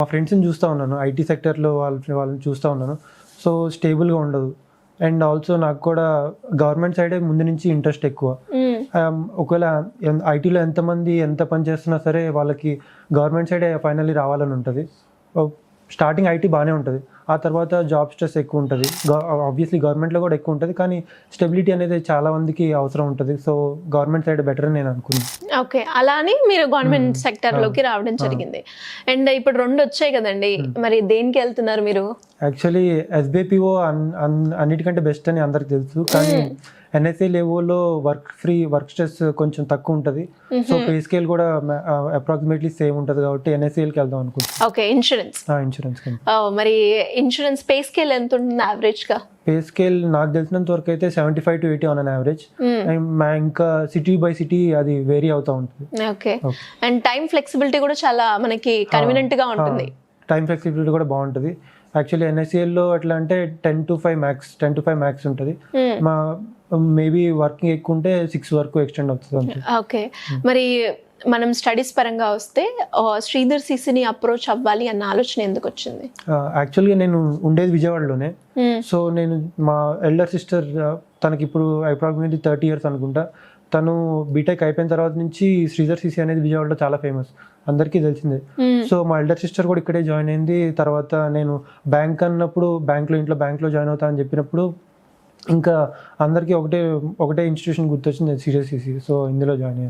మా ఫ్రెండ్స్ని చూస్తూ ఉన్నాను, ఐటీ సెక్టర్లో వాళ్ళని చూస్తూ ఉన్నాను. సో స్టేబుల్గా ఉండదు. అండ్ ఆల్సో నాకు కూడా గవర్నమెంట్ సైడే ముందు నుంచి ఇంట్రెస్ట్ ఎక్కువ. ఒకవేళ ఐటీలో ఎంతమంది ఎంత పని చేస్తున్నా సరే వాళ్ళకి గవర్నమెంట్ సైడే ఫైనల్లీ రావాలని ఉంటుంది. స్టార్టింగ్ ఐటీ బాగానే ఉంటుంది, ఆ తర్వాత జాబ్ స్ట్రెస్ ఎక్కువ ఉంటుంది. ఆబ్వియస్లీ గవర్నమెంట్లో కూడా ఎక్కువ ఉంటుంది, కానీ స్టెబిలిటీ అనేది చాలా మందికి అవసరం ఉంటుంది. సో గవర్నమెంట్ సైడ్ బెటర్ అని నేను అనుకున్నాను. ఓకే, అలా అని మీరు గవర్నమెంట్ సెక్టర్లోకి రావడం జరిగింది. అండ్ ఇప్పుడు 2 వచ్చాయి కదండి, మరి దేనికి వెళ్తున్నారు మీరు? యాక్చువల్లీ ఎస్బిపిఓ అన్నిటికంటే బెస్ట్ అని అందరికి తెలుసు, కానీ ఎన్ఎస్ఏ లెవెల్లో వర్క్ స్ట్రెస్ కొంచెం తక్కువ ఉంటుంది. సో పే స్కేల్ కూడా అప్రాక్సిమేట్లీ సేమ్ ఉంటుంది కాబట్టి ఎన్ఎస్ఏకి వెళ్దాం అనుకుంటున్నాను. ఓకే, ఇన్సూరెన్స్ మరి ఇన్సూరెన్స్ పే స్కేల్ ఎంత ఉంటుంది యావరేజ్ గా? పే స్కేల్ నాకు తెలిసినంత వరకు అయితే 75 to 80 ఆన్ అన్ యావరేజ్. ఇంకా సిటీ బై సిటీ అది వేరీ అవుతూ ఉంటుంది. ఓకే, అండ్ టైం ఫ్లెక్సిబిలిటీ కూడా చాలా మనకి కన్వీనియంట్ గా ఉంటుంది. టైం ఫ్లెక్సిబిలిటీ కూడా బాగుంటుంది. యాక్చువల్లీ ఎన్ఎస్సిఎల్లో ఎట్లా అంటే 10 to 5 మ్యాక్స్ ఉంటుంది. మా మేబీ వర్కింగ్ ఎక్కువ ఉంటే 6 వరకు ఎక్స్టెండ్ అవుతుంది. ఓకే, మరి మనం స్టడీస్ పరంగా వస్తే శ్రీధర్ సిసిని అప్రోచ్ అవ్వాలి అన్న ఆలోచన ఎందుకు వచ్చింది? యాక్చువల్గా నేను ఉండేది విజయవాడలోనే. సో నేను మా ఎల్డర్ సిస్టర్, తనకి ఇప్పుడు అప్రాక్సిమేట్లీ 30 years అనుకుంటా. తను బీటెక్ అయిపోయిన తర్వాత నుంచి శ్రీధర్ సిసి అనేది విజయవాడలో చాలా ఫేమస్, అందరికీ తెలిసిందే. సో మా ఎల్డర్ సిస్టర్ కూడా ఇక్కడే జాయిన్ అయింది. తర్వాత నేను బ్యాంక్ అన్నప్పుడు బ్యాంక్లో జాయిన్ అవుతా అని చెప్పినప్పుడు ఇంకా అందరికీ ఒకటే ఇన్స్టిట్యూషన్ గుర్తొచ్చింది, శ్రీధర్ సిసి. సో ఇందులో జాయిన్ అయ్యాను.